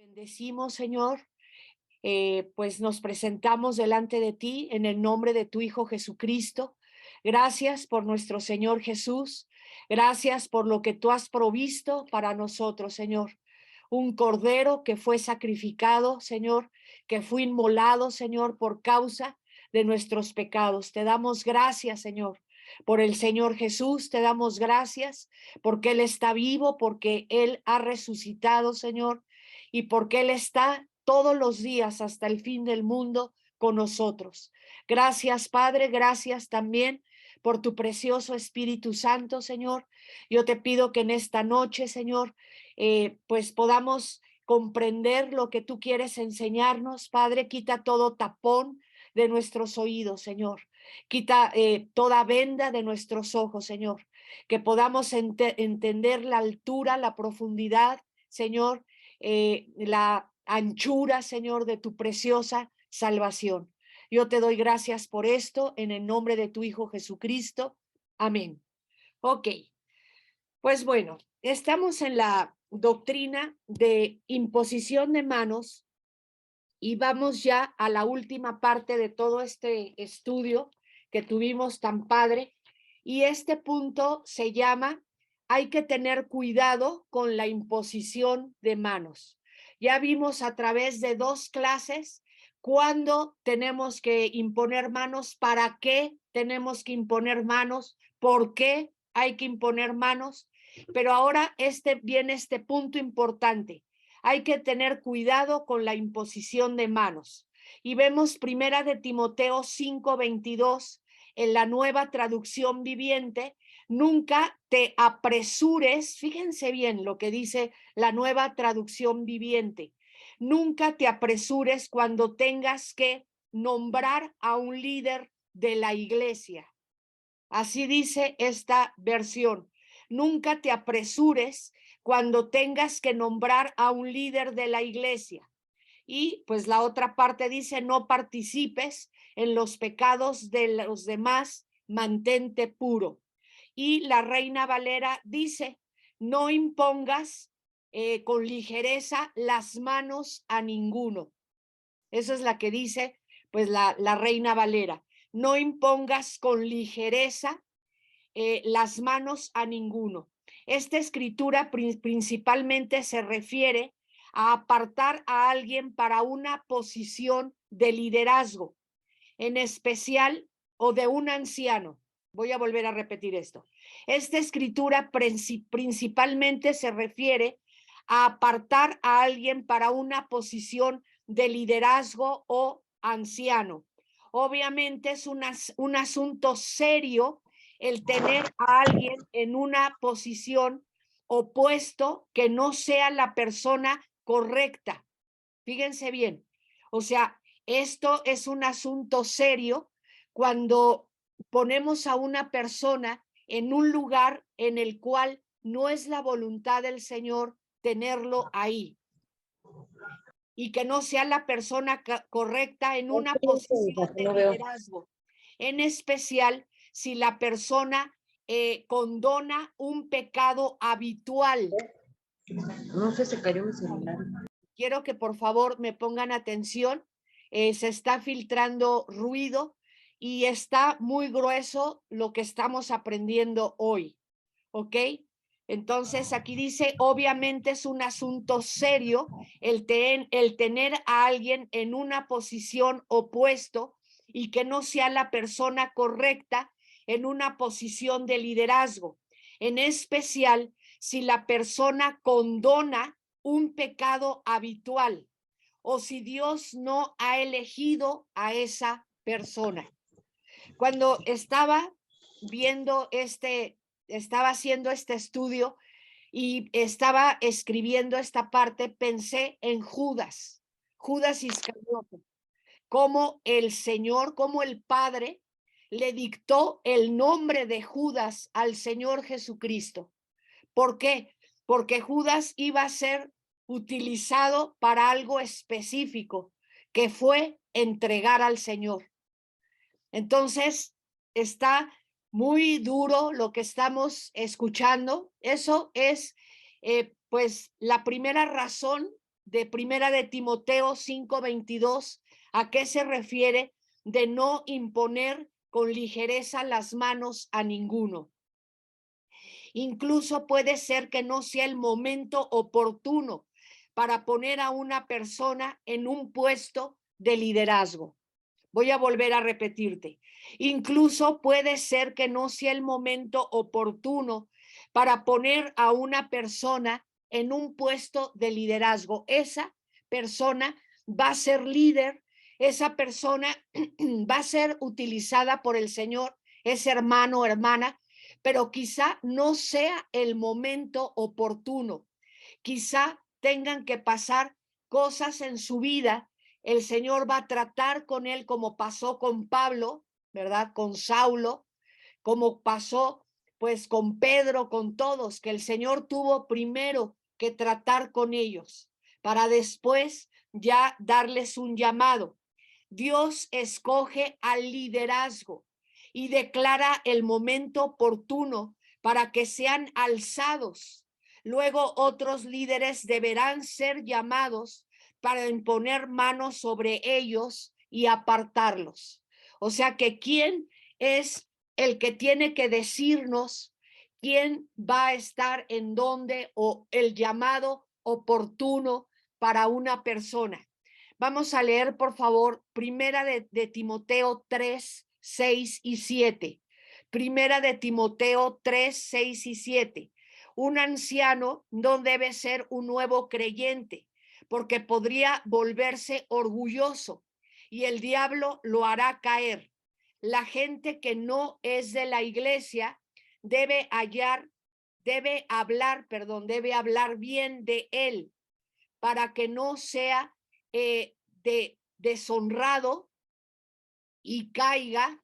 Bendecimos, Señor, pues nos presentamos delante de ti en el nombre de tu Hijo Jesucristo. Gracias por nuestro Señor Jesús. Gracias por lo que tú has provisto para nosotros, Señor. Un cordero que fue sacrificado, Señor, que fue inmolado, Señor, por causa de nuestros pecados. Te damos gracias, Señor, por el Señor Jesús. Te damos gracias porque Él está vivo, porque Él ha resucitado, Señor, y porque Él está todos los días hasta el fin del mundo con nosotros. Gracias, Padre, gracias también por tu precioso Espíritu Santo, Señor. Yo te pido que en esta noche, Señor, pues podamos comprender lo que tú quieres enseñarnos. Padre, quita todo tapón de nuestros oídos, Señor. Quita toda venda de nuestros ojos, Señor. Que podamos entender la altura, la profundidad, Señor, la anchura, Señor, de tu preciosa salvación. Yo te doy gracias por esto en el nombre de tu Hijo Jesucristo. Amén. Ok, pues bueno, estamos en la doctrina de imposición de manos y vamos ya a la última parte de todo este estudio que tuvimos tan padre. Y este punto se llama: hay que tener cuidado con la imposición de manos. Ya vimos a través de 2 clases cuándo tenemos que imponer manos, para qué tenemos que imponer manos, por qué hay que imponer manos. Pero ahora viene este punto importante: hay que tener cuidado con la imposición de manos. Y vemos primera de Timoteo 5:22 en la Nueva Traducción Viviente. Nunca te apresures, fíjense bien lo que dice la Nueva Traducción Viviente. Nunca te apresures cuando tengas que nombrar a un líder de la iglesia. Así dice esta versión. Nunca te apresures cuando tengas que nombrar a un líder de la iglesia. Y pues la otra parte dice: no participes en los pecados de los demás, mantente puro. Y la Reina Valera dice: no impongas con ligereza las manos a ninguno. Esa es la que dice pues la Reina Valera. No impongas con ligereza las manos a ninguno. Esta escritura principalmente se refiere a apartar a alguien para una posición de liderazgo, en especial, o de un anciano. Voy a volver a repetir esto. Esta escritura principalmente se refiere a apartar a alguien para una posición de liderazgo o anciano. Obviamente es un asunto serio el tener a alguien en una posición o puesto que no sea la persona correcta. Fíjense bien. O sea, esto es un asunto serio cuando ponemos a una persona en un lugar en el cual no es la voluntad del Señor tenerlo ahí, y que no sea la persona correcta en una posición de No veo. liderazgo, en especial si la persona condona un pecado habitual. No sé, se cayó mi celular. Quiero que por favor me pongan atención. Se está filtrando ruido y está muy grueso lo que estamos aprendiendo hoy, ¿ok? Entonces aquí dice: obviamente es un asunto serio el tener a alguien en una posición o puesto y que no sea la persona correcta en una posición de liderazgo, en especial si la persona condona un pecado habitual o si Dios no ha elegido a esa persona. Cuando estaba haciendo este estudio y estaba escribiendo esta parte, pensé en Judas Iscariote, como el Señor, como el Padre le dictó el nombre de Judas al Señor Jesucristo. ¿Por qué? Porque Judas iba a ser utilizado para algo específico, que fue entregar al Señor. Entonces, está muy duro lo que estamos escuchando. Eso es, pues, la primera razón de Primera de Timoteo 5:22, ¿a qué se refiere de no imponer con ligereza las manos a ninguno? Incluso puede ser que no sea el momento oportuno para poner a una persona en un puesto de liderazgo. Voy a volver a repetirte. Incluso puede ser que no sea el momento oportuno para poner a una persona en un puesto de liderazgo. Esa persona va a ser líder, esa persona va a ser utilizada por el Señor, es hermano o hermana, pero quizá no sea el momento oportuno. Quizá tengan que pasar cosas en su vida. El Señor va a tratar con él como pasó con Pablo, ¿verdad? Con Saulo, como pasó pues con Pedro, con todos, que el Señor tuvo primero que tratar con ellos para después ya darles un llamado. Dios escoge al liderazgo y declara el momento oportuno para que sean alzados. Luego otros líderes deberán ser llamados para imponer manos sobre ellos y apartarlos. O sea que ¿quién es el que tiene que decirnos quién va a estar en dónde o el llamado oportuno para una persona? Vamos a leer, por favor, Primera de Timoteo 3, 6 y 7. Primera de Timoteo 3, 6 y 7. Un anciano no debe ser un nuevo creyente, porque podría volverse orgulloso y el diablo lo hará caer. La gente que no es de la iglesia debe hablar bien de él para que no sea deshonrado y caiga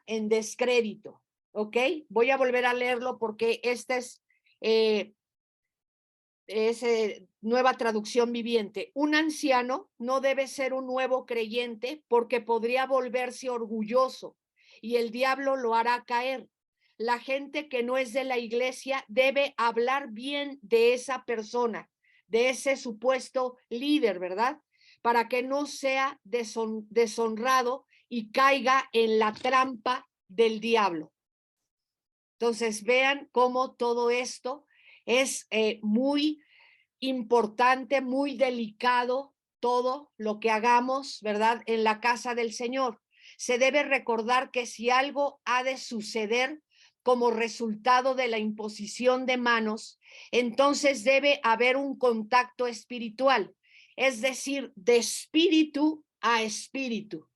en descrédito. ¿Ok? Voy a volver a leerlo porque esta es nueva traducción viviente. Un anciano no debe ser un nuevo creyente porque podría volverse orgulloso y el diablo lo hará caer. La gente que no es de la iglesia debe hablar bien de esa persona, de ese supuesto líder, ¿verdad? Para que no sea deshonrado y caiga en la trampa del diablo. Entonces, vean cómo todo esto es muy importante, muy delicado, todo lo que hagamos, ¿verdad? En la casa del Señor. Se debe recordar que si algo ha de suceder como resultado de la imposición de manos, entonces debe haber un contacto espiritual, es decir, de espíritu a espíritu.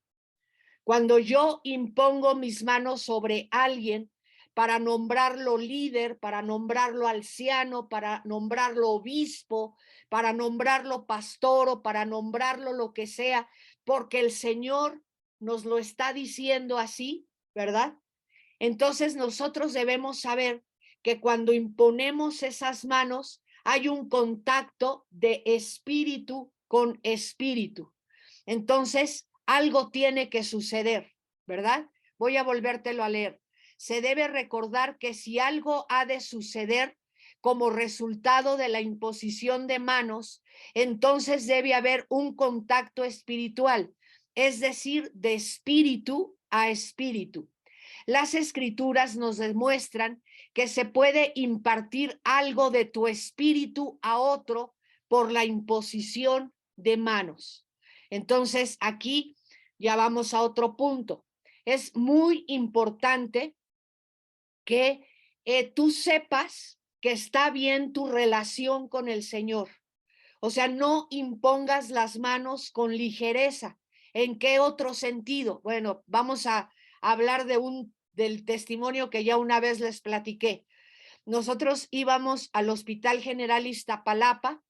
Cuando yo impongo mis manos sobre alguien para nombrarlo líder, para nombrarlo anciano, para nombrarlo obispo, para nombrarlo pastor o para nombrarlo lo que sea, porque el Señor nos lo está diciendo así, ¿verdad? Entonces nosotros debemos saber que cuando imponemos esas manos hay un contacto de espíritu con espíritu. Entonces, algo tiene que suceder, ¿verdad? Voy a volvértelo a leer. Se debe recordar que si algo ha de suceder como resultado de la imposición de manos, entonces debe haber un contacto espiritual, es decir, de espíritu a espíritu. Las escrituras nos demuestran que se puede impartir algo de tu espíritu a otro por la imposición de manos. Entonces, aquí ya vamos a otro punto. Es muy importante que tú sepas que está bien tu relación con el Señor. O sea, no impongas las manos con ligereza. ¿En qué otro sentido? Bueno, vamos a hablar del testimonio que ya una vez les platiqué. Nosotros íbamos al Hospital General Iztapalapa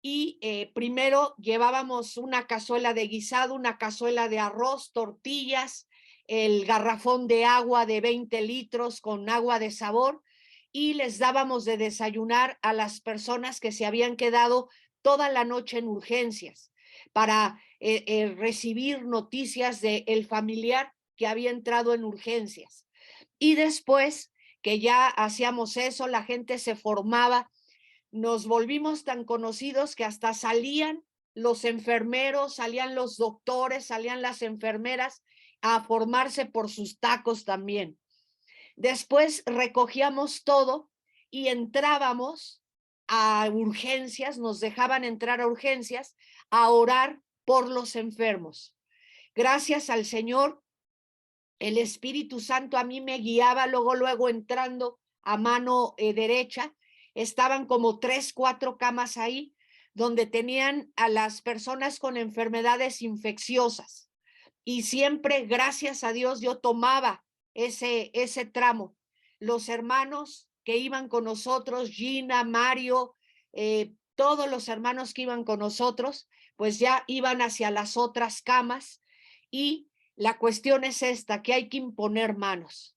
y primero llevábamos una cazuela de guisado, una cazuela de arroz, tortillas, el garrafón de agua de 20 litros con agua de sabor y les dábamos de desayunar a las personas que se habían quedado toda la noche en urgencias para recibir noticias del familiar que había entrado en urgencias. Y después que ya hacíamos eso, la gente se formaba nos volvimos tan conocidos que hasta salían los enfermeros, salían los doctores, salían las enfermeras a formarse por sus tacos también. Después recogíamos todo y entrábamos a urgencias, nos dejaban entrar a urgencias a orar por los enfermos. Gracias al Señor, el Espíritu Santo a mí me guiaba, luego entrando a mano derecha, estaban como 3, 4 camas ahí, donde tenían a las personas con enfermedades infecciosas. Y siempre, gracias a Dios, yo tomaba ese tramo. Los hermanos que iban con nosotros, Gina, Mario, todos los hermanos que iban con nosotros, pues ya iban hacia las otras camas y la cuestión es esta, que hay que imponer manos.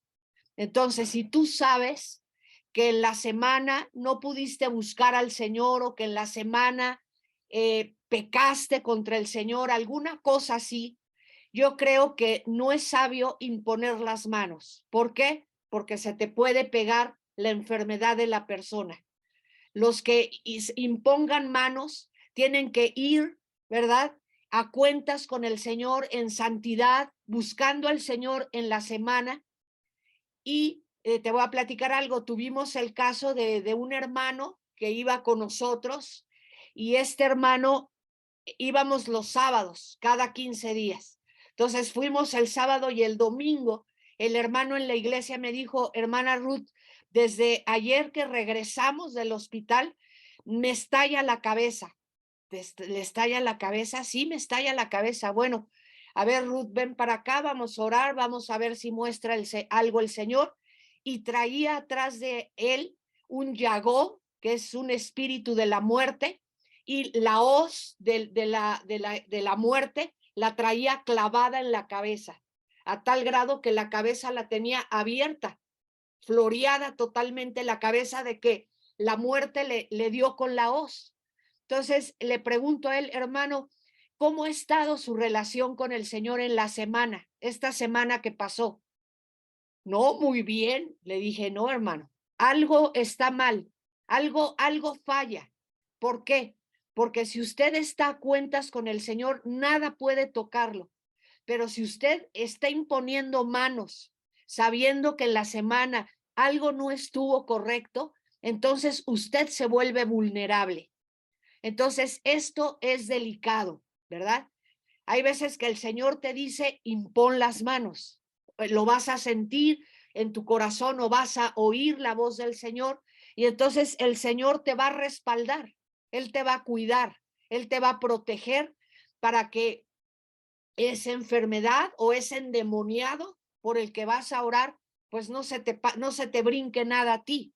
Entonces, si tú sabes que en la semana no pudiste buscar al Señor o que en la semana pecaste contra el Señor, alguna cosa así, yo creo que no es sabio imponer las manos. ¿Por qué? Porque se te puede pegar la enfermedad de la persona. Los que impongan manos tienen que ir, ¿verdad?, a cuentas con el Señor en santidad, buscando al Señor en la semana. Y te voy a platicar algo. Tuvimos el caso de un hermano que iba con nosotros y este hermano íbamos los sábados, cada 15 días. Entonces fuimos el sábado y el domingo. El hermano en la iglesia me dijo, hermana Ruth, desde ayer que regresamos del hospital, me estalla la cabeza. ¿Le estalla la cabeza? Sí, me estalla la cabeza. Bueno, a ver, Ruth, ven para acá, vamos a orar, vamos a ver si muestra algo el Señor. Y traía atrás de él un yagó, que es un espíritu de la muerte, y la hoz de la muerte la traía clavada en la cabeza, a tal grado que la cabeza la tenía abierta, floreada totalmente la cabeza, de que la muerte le dio con la hoz. Entonces le pregunto a él, hermano, ¿cómo ha estado su relación con el Señor en la semana, esta semana que pasó? No, muy bien, le dije, no, hermano, algo está mal, algo falla. ¿Por qué? Porque si usted está a cuentas con el Señor, nada puede tocarlo. Pero si usted está imponiendo manos, sabiendo que en la semana algo no estuvo correcto, entonces usted se vuelve vulnerable. Entonces, esto es delicado, ¿verdad? Hay veces que el Señor te dice, impón las manos, lo vas a sentir en tu corazón o vas a oír la voz del Señor y entonces el Señor te va a respaldar, Él te va a cuidar, Él te va a proteger para que esa enfermedad o ese endemoniado por el que vas a orar, pues no se te brinque nada a ti.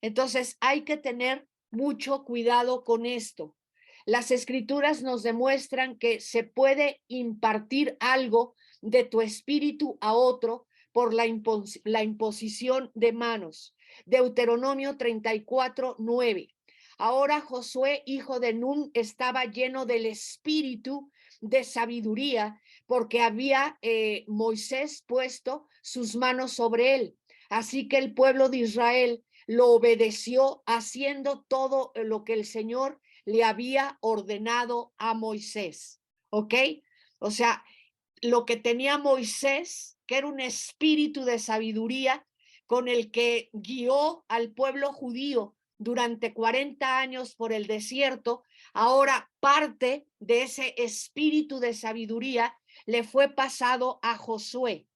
Entonces hay que tener mucho cuidado con esto. Las escrituras nos demuestran que se puede impartir algo de tu espíritu a otro por la imposición de manos. Deuteronomio 34:9. Ahora Josué, hijo de Nun, estaba lleno del espíritu de sabiduría porque había Moisés puesto sus manos sobre él. Así que el pueblo de Israel lo obedeció haciendo todo lo que el Señor le había ordenado a Moisés. ¿Ok? O sea, lo que tenía Moisés, que era un espíritu de sabiduría con el que guió al pueblo judío durante 40 años por el desierto, ahora parte de ese espíritu de sabiduría le fue pasado a Josué.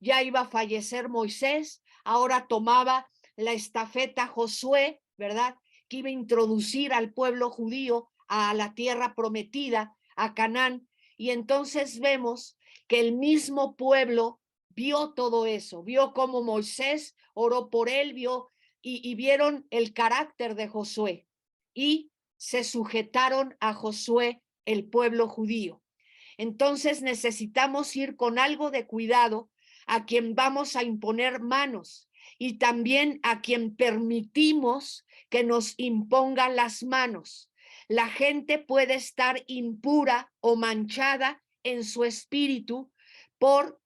Ya iba a fallecer Moisés, ahora tomaba la estafeta Josué, ¿verdad?, que iba a introducir al pueblo judío a la tierra prometida, a Canaán. Y entonces vemos que el mismo pueblo vio todo eso, vio cómo Moisés oró por él, y vieron el carácter de Josué y se sujetaron a Josué, el pueblo judío. Entonces necesitamos ir con algo de cuidado a quien vamos a imponer manos y también a quien permitimos que nos impongan las manos. La gente puede estar impura o manchada en su espíritu por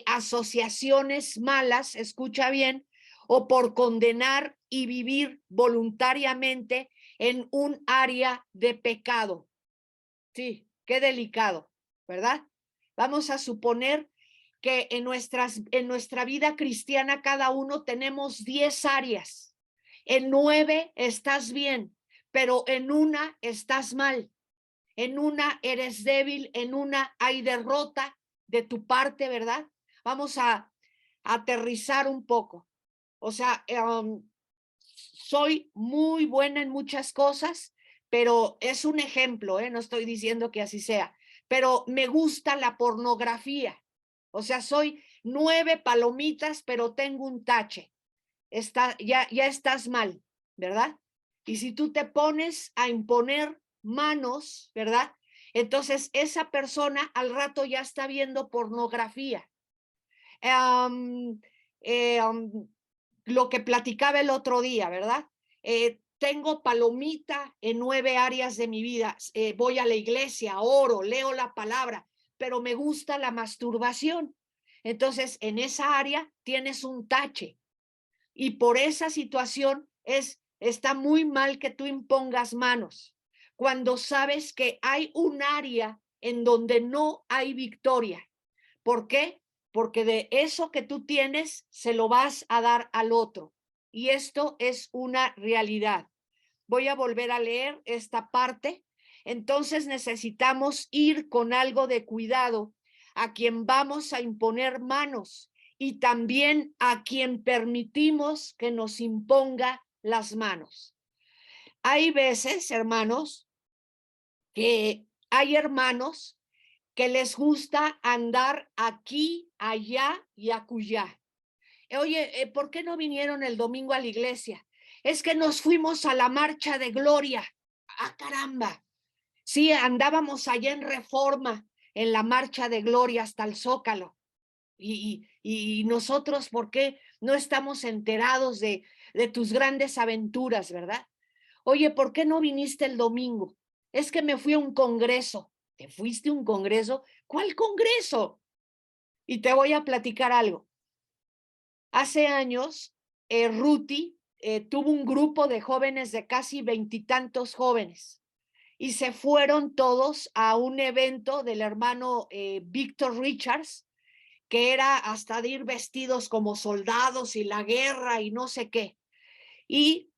asociaciones malas, escucha bien, o por condenar y vivir voluntariamente en un área de pecado. Sí, qué delicado, ¿verdad? Vamos a suponer que en nuestra vida cristiana cada uno tenemos 10 áreas. En 9 estás bien, pero en una estás mal. En una eres débil, en una hay derrota de tu parte, ¿verdad? Vamos a aterrizar un poco. O sea, soy muy buena en muchas cosas, pero es un ejemplo, no estoy diciendo que así sea, pero me gusta la pornografía. O sea, soy 9 palomitas, pero tengo un tache. Ya estás mal, ¿verdad? Y si tú te pones a imponer manos, ¿verdad? Entonces esa persona al rato ya está viendo pornografía. Lo que platicaba el otro día, ¿verdad? Tengo palomita en 9 áreas de mi vida. Voy a la iglesia, oro, leo la palabra, pero me gusta la masturbación. Entonces, en esa área tienes un tache. Y por esa situación está muy mal que tú impongas manos, cuando sabes que hay un área en donde no hay victoria. ¿Por qué? Porque de eso que tú tienes se lo vas a dar al otro. Y esto es una realidad. Voy a volver a leer esta parte. Entonces necesitamos ir con algo de cuidado a quien vamos a imponer manos y también a quien permitimos que nos imponga las manos. Hay veces, hermanos, que hay hermanos que les gusta andar aquí, allá y acullá. Oye, ¿por qué no vinieron el domingo a la iglesia? Es que nos fuimos a la marcha de gloria. ¡Ah, caramba! Sí, andábamos allá en Reforma, en la marcha de gloria hasta el Zócalo. Y nosotros, ¿por qué no estamos enterados de tus grandes aventuras, verdad? Oye, ¿por qué no viniste el domingo? Es que me fui a un congreso. ¿Te fuiste a un congreso? ¿Cuál congreso? Y te voy a platicar algo. Hace años, Ruti tuvo un grupo de jóvenes de casi 20 y tantos jóvenes y se fueron todos a un evento del hermano Víctor Richards, que era hasta de ir vestidos como soldados y la guerra y no sé qué. Y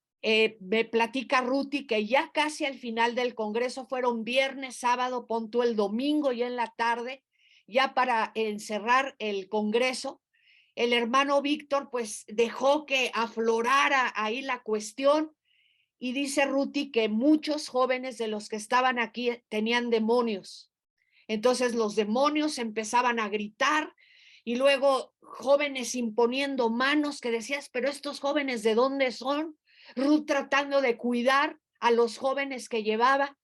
me platica Ruti que ya casi al final del congreso fueron viernes, sábado, pon tú el domingo y en la tarde, ya para encerrar el congreso, el hermano Víctor pues dejó que aflorara ahí la cuestión y dice Ruti que muchos jóvenes de los que estaban aquí tenían demonios. Entonces los demonios empezaban a gritar y luego jóvenes imponiendo manos que decías, pero estos jóvenes ¿de dónde son? Ruth tratando de cuidar a los jóvenes que llevaba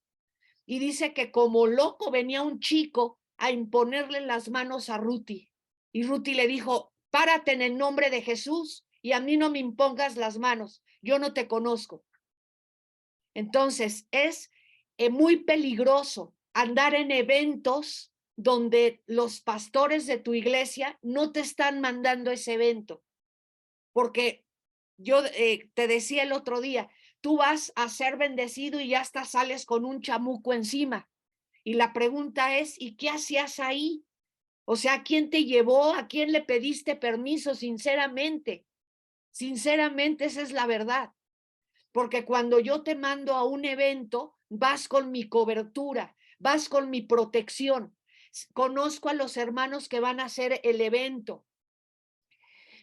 y dice que como loco venía un chico a imponerle las manos a Ruti y Ruti le dijo, párate en el nombre de Jesús y a mí no me impongas las manos, yo no te conozco. Entonces es muy peligroso andar en eventos donde los pastores de tu iglesia no te están mandando ese evento, porque yo te decía el otro día, tú vas a ser bendecido y ya hasta sales con un chamuco encima. Y la pregunta es, ¿y qué hacías ahí? O sea, ¿quién te llevó? ¿A quién le pediste permiso? Sinceramente, esa es la verdad. Porque cuando yo te mando a un evento, vas con mi cobertura, vas con mi protección. Conozco a los hermanos que van a hacer el evento.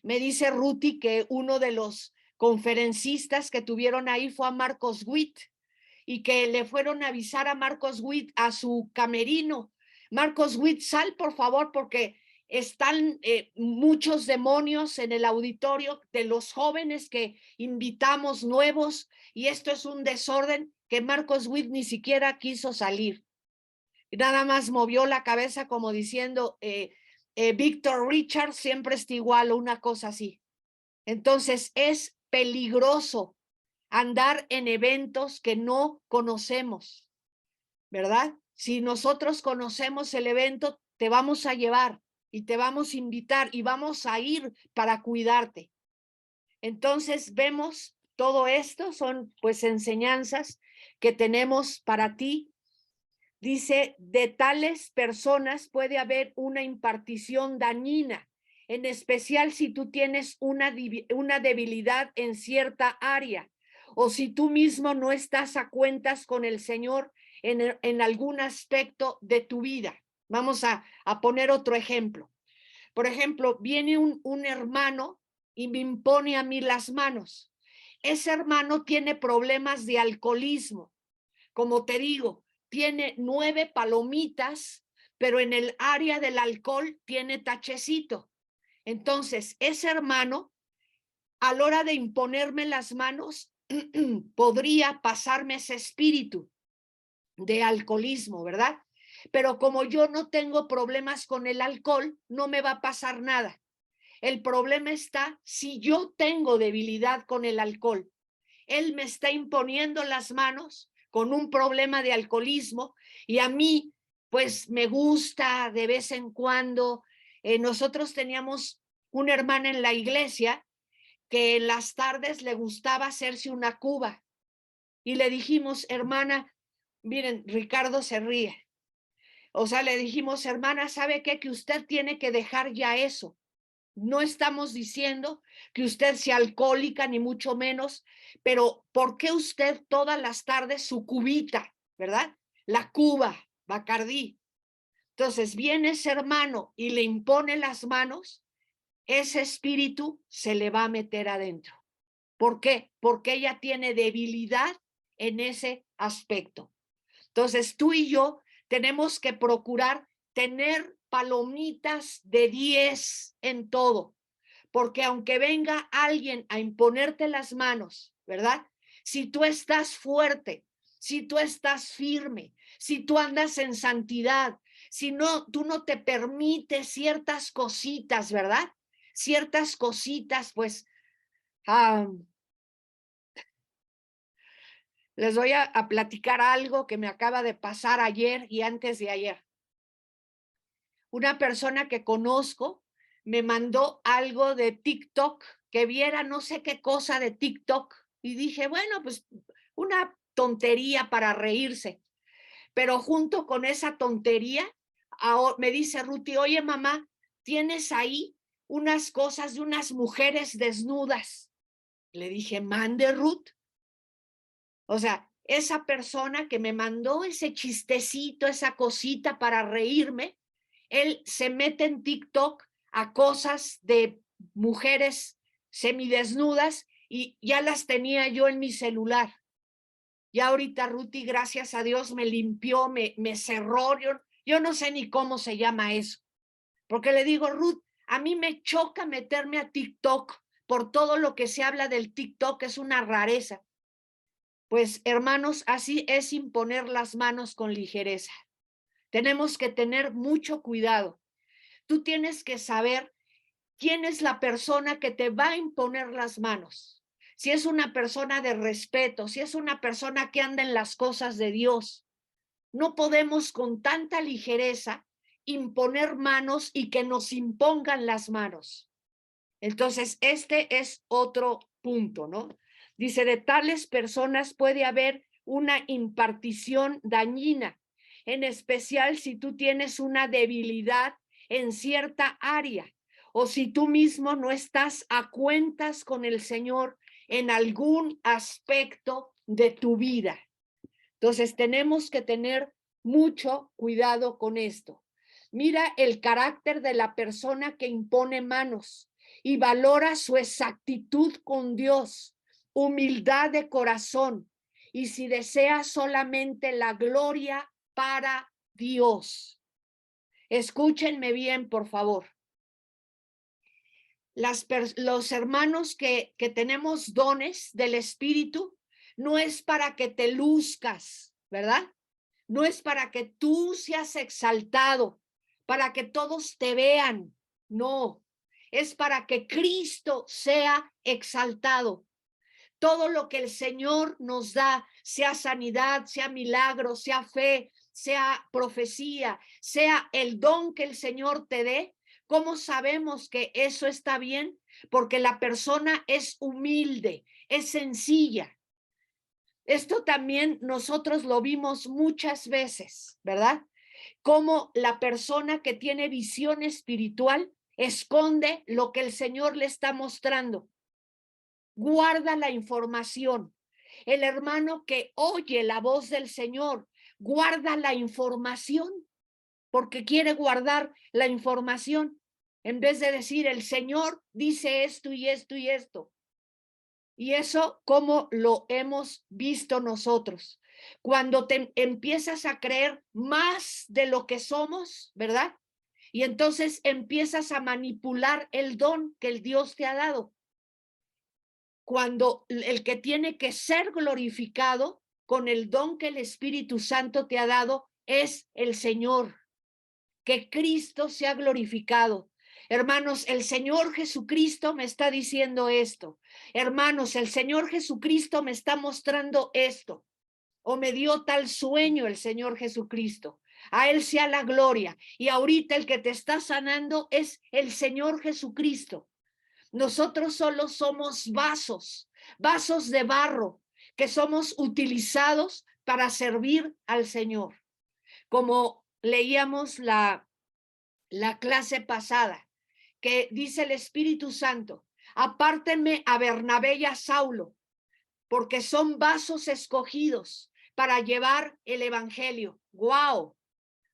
Me dice Ruti que uno de los conferencistas que tuvieron ahí fue a Marcos Witt y que le fueron a avisar a Marcos Witt a su camerino. Marcos Witt, sal por favor porque están muchos demonios en el auditorio de los jóvenes que invitamos nuevos y esto es un desorden que Marcos Witt ni siquiera quiso salir. Nada más movió la cabeza como diciendo, Víctor Richards siempre está igual o una cosa así. Entonces es peligroso andar en eventos que no conocemos, ¿verdad? Si nosotros conocemos el evento, te vamos a llevar y te vamos a invitar y vamos a ir para cuidarte. Entonces vemos todo esto, son pues enseñanzas que tenemos para ti. Dice, de tales personas puede haber una impartición dañina, en especial si tú tienes una debilidad en cierta área o si tú mismo no estás a cuentas con el Señor en algún aspecto de tu vida. Vamos a poner otro ejemplo. Por ejemplo, viene un hermano y me impone a mí las manos. Ese hermano tiene problemas de alcoholismo. Como te digo, tiene 9 palomitas, pero en el área del alcohol tiene tachecito. Entonces, ese hermano, a la hora de imponerme las manos, podría pasarme ese espíritu de alcoholismo, ¿verdad? Pero como yo no tengo problemas con el alcohol, no me va a pasar nada. El problema está si yo tengo debilidad con el alcohol. Él me está imponiendo las manos con un problema de alcoholismo y a mí, pues me gusta de vez en cuando. Nosotros teníamos una hermana en la iglesia que en las tardes le gustaba hacerse una cuba y le dijimos, hermana, miren, Ricardo se ríe. O sea, le dijimos, hermana, ¿sabe qué? Que usted tiene que dejar ya eso. No estamos diciendo que usted sea alcohólica, ni mucho menos, pero ¿por qué usted todas las tardes su cubita, verdad? La cuba, Bacardí. Entonces viene ese hermano y le impone las manos, ese espíritu se le va a meter adentro. ¿Por qué? Porque ella tiene debilidad en ese aspecto. Entonces tú y yo tenemos que procurar tener palomitas de 10 en todo, porque aunque venga alguien a imponerte las manos, ¿verdad? Si tú estás fuerte, si tú estás firme, si tú andas en santidad, si no, tú no te permites ciertas cositas, ¿verdad? Ciertas cositas, pues, les voy a platicar algo que me acaba de pasar ayer y antes de ayer. Una persona que conozco me mandó algo de TikTok, que viera no sé qué cosa de TikTok, y dije, bueno, pues una tontería para reírse. Pero junto con esa tontería, me dice Ruti, oye mamá, tienes ahí unas cosas de unas mujeres desnudas. Le dije, mande Ruth. O sea, esa persona que me mandó ese chistecito, esa cosita para reírme, él se mete en TikTok a cosas de mujeres semidesnudas y ya las tenía yo en mi celular. Ya ahorita Ruti, gracias a Dios, me limpió, me cerró. Yo no sé ni cómo se llama eso. Porque le digo, Ruth, a mí me choca meterme a TikTok por todo lo que se habla del TikTok, es una rareza. Pues hermanos, así es imponer las manos con ligereza. Tenemos que tener mucho cuidado. Tú tienes que saber quién es la persona que te va a imponer las manos. Si es una persona de respeto, si es una persona que anda en las cosas de Dios. No podemos con tanta ligereza imponer manos y que nos impongan las manos. Entonces, este es otro punto, ¿no? Dice, de tales personas puede haber una impartición dañina, en especial si tú tienes una debilidad en cierta área o si tú mismo no estás a cuentas con el Señor en algún aspecto de tu vida. Entonces, tenemos que tener mucho cuidado con esto. Mira el carácter de la persona que impone manos y valora su exactitud con Dios, humildad de corazón y si desea solamente la gloria para Dios. Escúchenme bien, por favor. Los hermanos que tenemos dones del Espíritu, no es para que te luzcas, ¿verdad? No es para que tú seas exaltado, para que todos te vean, no, es para que Cristo sea exaltado. Todo lo que el Señor nos da, sea sanidad, sea milagro, sea fe, sea profecía, sea el don que el Señor te dé, ¿cómo sabemos que eso está bien? porque la persona es humilde, es sencilla. Esto también nosotros lo vimos muchas veces, ¿verdad? Cómo la persona que tiene visión espiritual esconde lo que el Señor le está mostrando. Guarda la información. El hermano que oye la voz del Señor guarda la información porque quiere guardar la información en vez de decir el Señor dice esto y esto y esto. Y eso, ¿cómo lo hemos visto nosotros? Cuando te empiezas a creer más de lo que somos, ¿verdad? Y entonces empiezas a manipular el don que el Dios te ha dado. Cuando el que tiene que ser glorificado con el don que el Espíritu Santo te ha dado es el Señor. Que Cristo sea glorificado. Hermanos, el Señor Jesucristo me está diciendo esto. Hermanos, el Señor Jesucristo me está mostrando esto. O me dio tal sueño el Señor Jesucristo. A Él sea la gloria. Y ahorita el que te está sanando es el Señor Jesucristo. Nosotros solo somos vasos, vasos de barro, que somos utilizados para servir al Señor. Como leíamos la clase pasada, que dice el Espíritu Santo, apártenme a Bernabé y a Saulo, porque son vasos escogidos para llevar el evangelio. ¡Wow!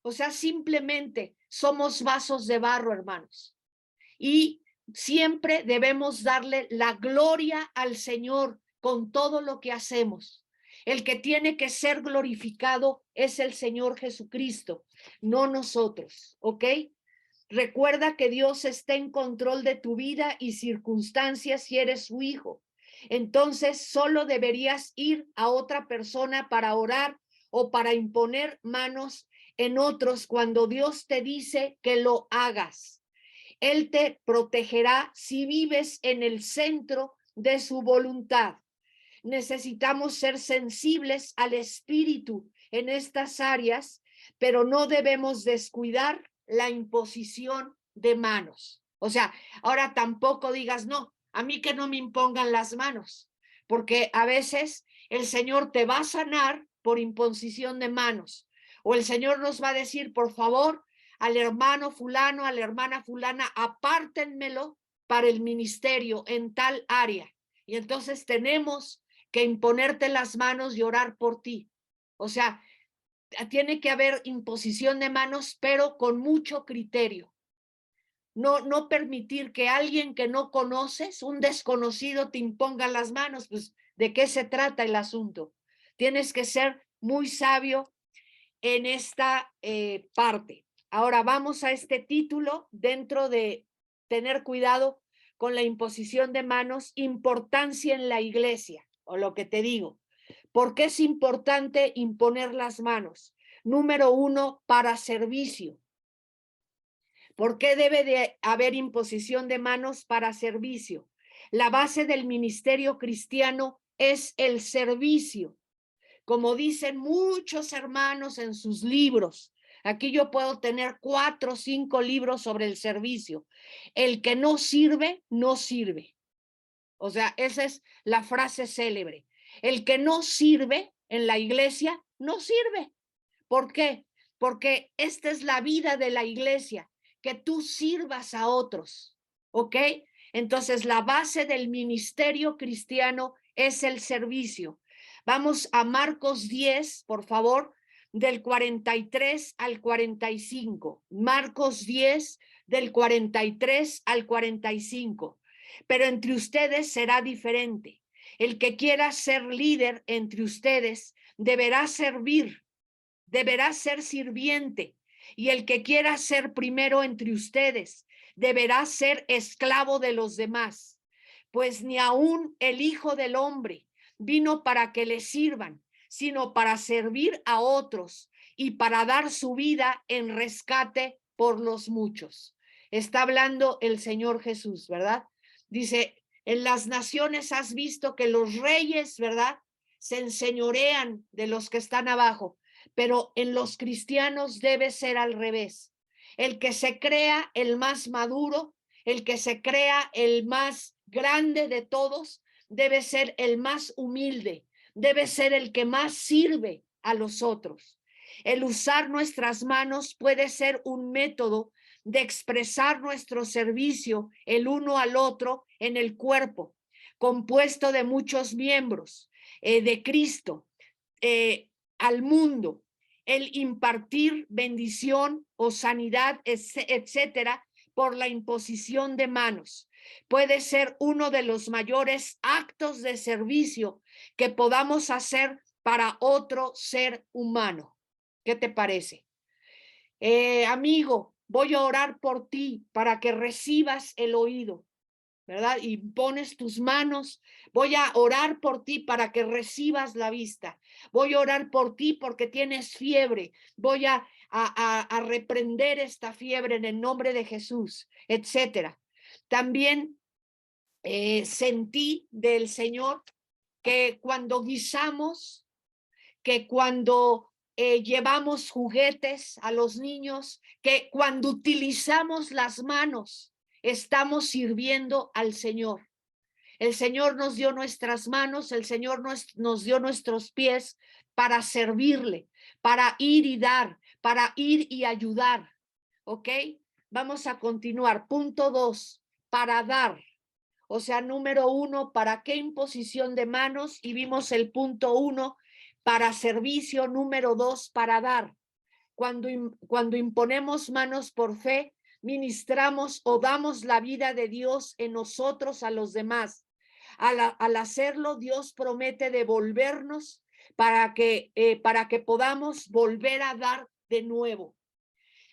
O sea, simplemente somos vasos de barro, hermanos. Y siempre debemos darle la gloria al Señor con todo lo que hacemos. El que tiene que ser glorificado es el Señor Jesucristo, no nosotros, ¿ok? Recuerda que Dios está en control de tu vida y circunstancias si eres su hijo. Entonces solo deberías ir a otra persona para orar o para imponer manos en otros cuando Dios te dice que lo hagas. Él te protegerá si vives en el centro de su voluntad. Necesitamos ser sensibles al espíritu en estas áreas, pero no debemos descuidar la imposición de manos. O sea, ahora tampoco digas, no, a mí que no me impongan las manos, porque a veces el Señor te va a sanar por imposición de manos, o el Señor nos va a decir, por favor, al hermano fulano, a la hermana fulana, apártenmelo para el ministerio en tal área. Y entonces tenemos que imponerte las manos y orar por ti. O sea, tiene que haber imposición de manos, pero con mucho criterio. No permitir que alguien que no conoces, un desconocido, te imponga las manos. Pues, ¿de qué se trata el asunto? Tienes que ser muy sabio en esta parte. Ahora vamos a este título dentro de tener cuidado con la imposición de manos, importancia en la iglesia, o lo que te digo. ¿Por qué es importante imponer las manos? Número uno, para servicio. ¿Por qué debe de haber imposición de manos para servicio? La base del ministerio cristiano es el servicio. Como dicen muchos hermanos en sus libros, aquí yo puedo tener 4 o 5 libros sobre el servicio. El que no sirve, no sirve. O sea, esa es la frase célebre. El que no sirve en la iglesia, no sirve. ¿Por qué? Porque esta es la vida de la iglesia, que tú sirvas a otros, ¿ok? Entonces, la base del ministerio cristiano es el servicio. Vamos a Marcos 10, por favor, del 43 al 45. Marcos 10, del 43 al 45. Pero entre ustedes será diferente. El que quiera ser líder entre ustedes deberá servir, deberá ser sirviente, y el que quiera ser primero entre ustedes deberá ser esclavo de los demás, pues ni aun el Hijo del Hombre vino para que le sirvan, sino para servir a otros y para dar su vida en rescate por los muchos. Está hablando el Señor Jesús, ¿verdad? Dice, en las naciones has visto que los reyes, ¿verdad?, se enseñorean de los que están abajo, pero en los cristianos debe ser al revés. El que se crea el más maduro El que se crea el más grande de todos debe ser el más humilde, debe ser el que más sirve a los otros. El usar nuestras manos puede ser un método de expresar nuestro servicio el uno al otro en el cuerpo, compuesto de muchos miembros de Cristo, al mundo. El impartir bendición o sanidad, etcétera, por la imposición de manos. Puede ser uno de los mayores actos de servicio que podamos hacer para otro ser humano. ¿Qué te parece? Amigo, voy a orar por ti para que recibas el oído, ¿verdad? Y pones tus manos. Voy a orar por ti para que recibas la vista. Voy a orar por ti porque tienes fiebre. Voy a reprender esta fiebre en el nombre de Jesús, etcétera. También sentí del Señor que cuando guisamos, que cuando llevamos juguetes a los niños, que cuando utilizamos las manos, estamos sirviendo al Señor. El Señor nos dio nuestras manos, el Señor nos dio nuestros pies para servirle, para ir y dar, para ir y ayudar. ¿Ok? Vamos a continuar. Punto 2, para dar. O sea, número 1, ¿para qué imposición de manos? Y vimos el punto 1, para servicio. Número 2, para dar. Cuando imponemos manos por fe, ministramos o damos la vida de Dios en nosotros a los demás. Al hacerlo, Dios promete devolvernos para que podamos volver a dar de nuevo.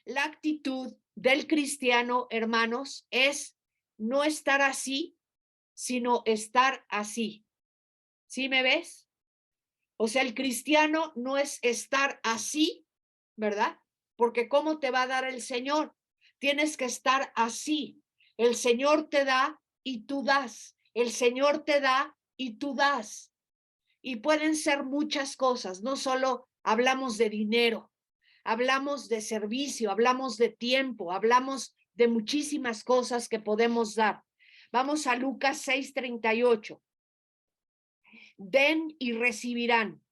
La actitud del cristiano, hermanos, es no estar así, sino estar así. ¿Sí me ves? O sea, el cristiano no es estar así, ¿verdad? Porque ¿cómo te va a dar el Señor? Tienes que estar así. El Señor te da y tú das. El Señor te da y tú das. Y pueden ser muchas cosas, no solo hablamos de dinero, hablamos de servicio, hablamos de tiempo, hablamos de muchísimas cosas que podemos dar. Vamos a Lucas 6:38. Den y recibirán.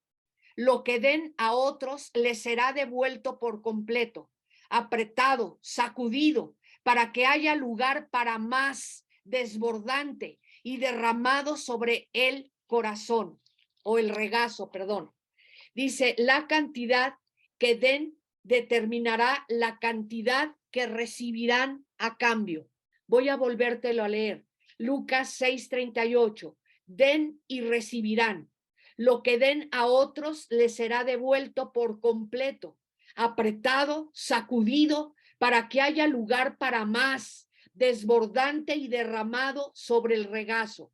Lo que den a otros les será devuelto por completo, apretado, sacudido, para que haya lugar para más, desbordante y derramado sobre el corazón o el regazo, perdón. Dice, la cantidad que den determinará la cantidad que recibirán a cambio. Voy a volvértelo a leer. Lucas 6:38. Den y recibirán. Lo que den a otros les será devuelto por completo, apretado, sacudido, para que haya lugar para más, desbordante y derramado sobre el regazo.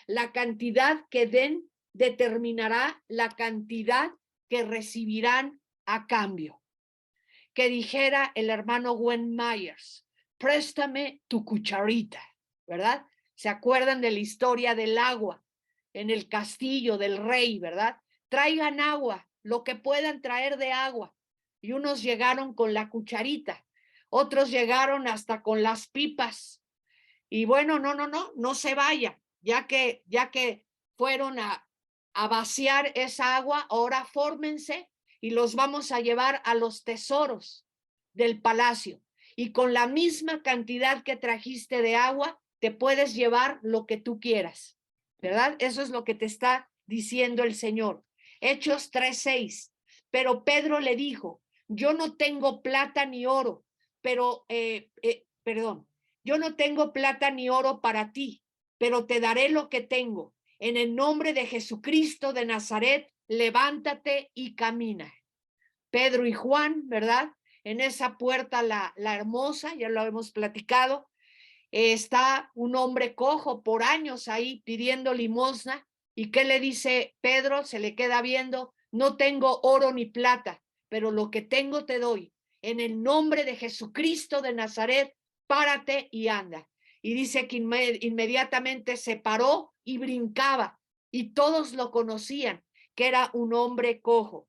La cantidad que den determinará la cantidad que recibirán a cambio. Que dijera el hermano Gwen Myers, préstame tu cucharita, ¿verdad? ¿Se acuerdan de la historia del agua en el castillo del rey, verdad? Traigan agua, lo que puedan traer de agua. Y unos llegaron con la cucharita, otros llegaron hasta con las pipas. Y bueno, no se vaya, ya que fueron a vaciar esa agua, ahora fórmense y los vamos a llevar a los tesoros del palacio. Y con la misma cantidad que trajiste de agua, te puedes llevar lo que tú quieras, ¿verdad? Eso es lo que te está diciendo el Señor. Hechos 3:6. Pero Pedro le dijo, yo no tengo plata ni oro, pero, yo no tengo plata ni oro para ti, pero te daré lo que tengo. En el nombre de Jesucristo de Nazaret, levántate y camina. Pedro y Juan, ¿verdad? En esa puerta la hermosa, ya lo hemos platicado, está un hombre cojo por años ahí pidiendo limosna. ¿Y qué le dice Pedro? Se le queda viendo, no tengo oro ni plata, pero lo que tengo te doy. En el nombre de Jesucristo de Nazaret, párate y anda. Y dice que inmediatamente se paró y brincaba, y todos lo conocían, que era un hombre cojo.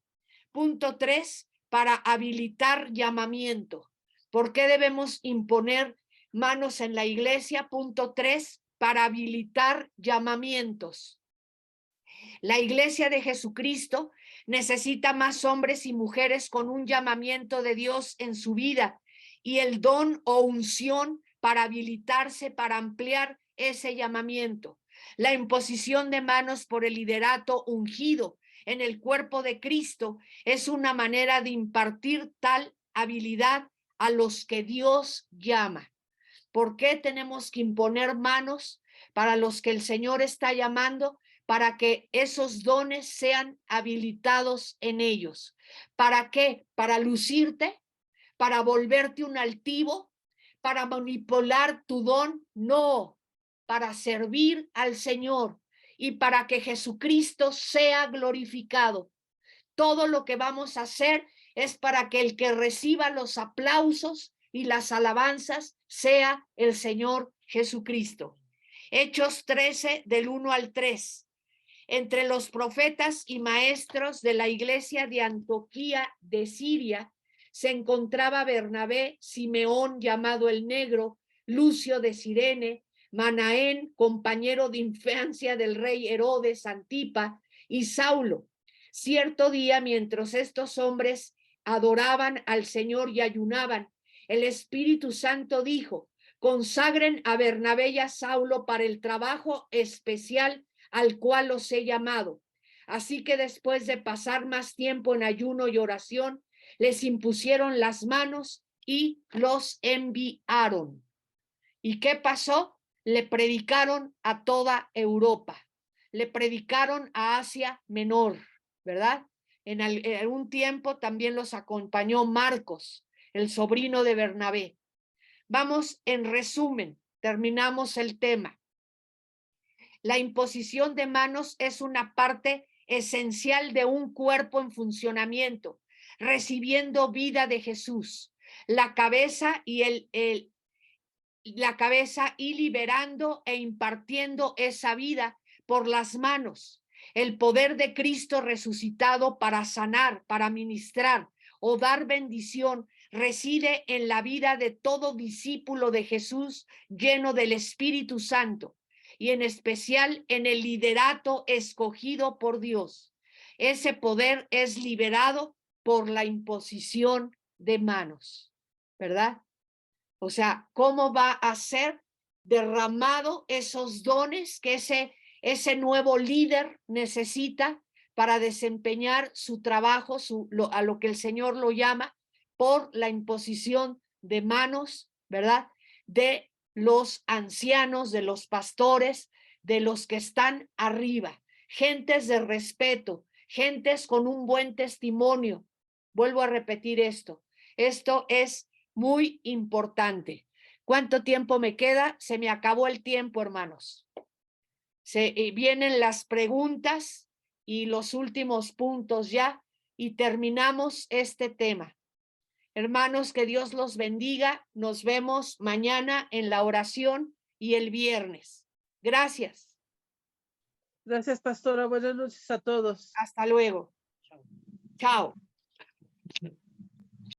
Punto 3, para habilitar llamamiento. ¿Por qué debemos imponer Manos en la Iglesia, punto 3, para habilitar llamamientos. La Iglesia de Jesucristo necesita más hombres y mujeres con un llamamiento de Dios en su vida y el don o unción para habilitarse, para ampliar ese llamamiento. La imposición de manos por el liderato ungido en el cuerpo de Cristo es una manera de impartir tal habilidad a los que Dios llama. ¿Por qué tenemos que imponer manos para los que el Señor está llamando? Para que esos dones sean habilitados en ellos. ¿Para qué? Para lucirte, para volverte un altivo, para manipular tu don. No, para servir al Señor y para que Jesucristo sea glorificado. Todo lo que vamos a hacer es para que el que reciba los aplausos y las alabanzas sea el Señor Jesucristo. Hechos 13, del 1 al 3. Entre los profetas y maestros de la iglesia de Antioquía de Siria se encontraba Bernabé, Simeón llamado el Negro, Lucio de Cirene, Manaén, compañero de infancia del rey Herodes Antipa, y Saulo. Cierto día, mientras estos hombres adoraban al Señor y ayunaban, el Espíritu Santo dijo: consagren a Bernabé y a Saulo para el trabajo especial al cual los he llamado. Así que después de pasar más tiempo en ayuno y oración, les impusieron las manos y los enviaron. ¿Y qué pasó? Le predicaron a toda Europa, le predicaron a Asia Menor, ¿verdad? En algún tiempo también los acompañó Marcos, el sobrino de Bernabé. Vamos, en resumen, terminamos el tema. La imposición de manos es una parte esencial de un cuerpo en funcionamiento, recibiendo vida de Jesús, la cabeza y la cabeza y liberando e impartiendo esa vida por las manos. El poder de Cristo resucitado para sanar, para ministrar o dar bendición reside en la vida de todo discípulo de Jesús lleno del Espíritu Santo y en especial en el liderato escogido por Dios. Ese poder es liberado por la imposición de manos, ¿verdad? O sea, ¿cómo va a ser derramado esos dones que ese nuevo líder necesita para desempeñar su trabajo, a lo que el Señor lo llama, por la imposición de manos, ¿verdad? De los ancianos, de los pastores, de los que están arriba, gentes de respeto, gentes con un buen testimonio. Vuelvo a repetir esto. Esto es muy importante. ¿Cuánto tiempo me queda? Se me acabó el tiempo, hermanos. Vienen las preguntas y los últimos puntos ya y terminamos este tema. Hermanos, que Dios los bendiga. Nos vemos mañana en la oración y el viernes. Gracias. Gracias, pastora. Buenas noches a todos. Hasta luego. Chao.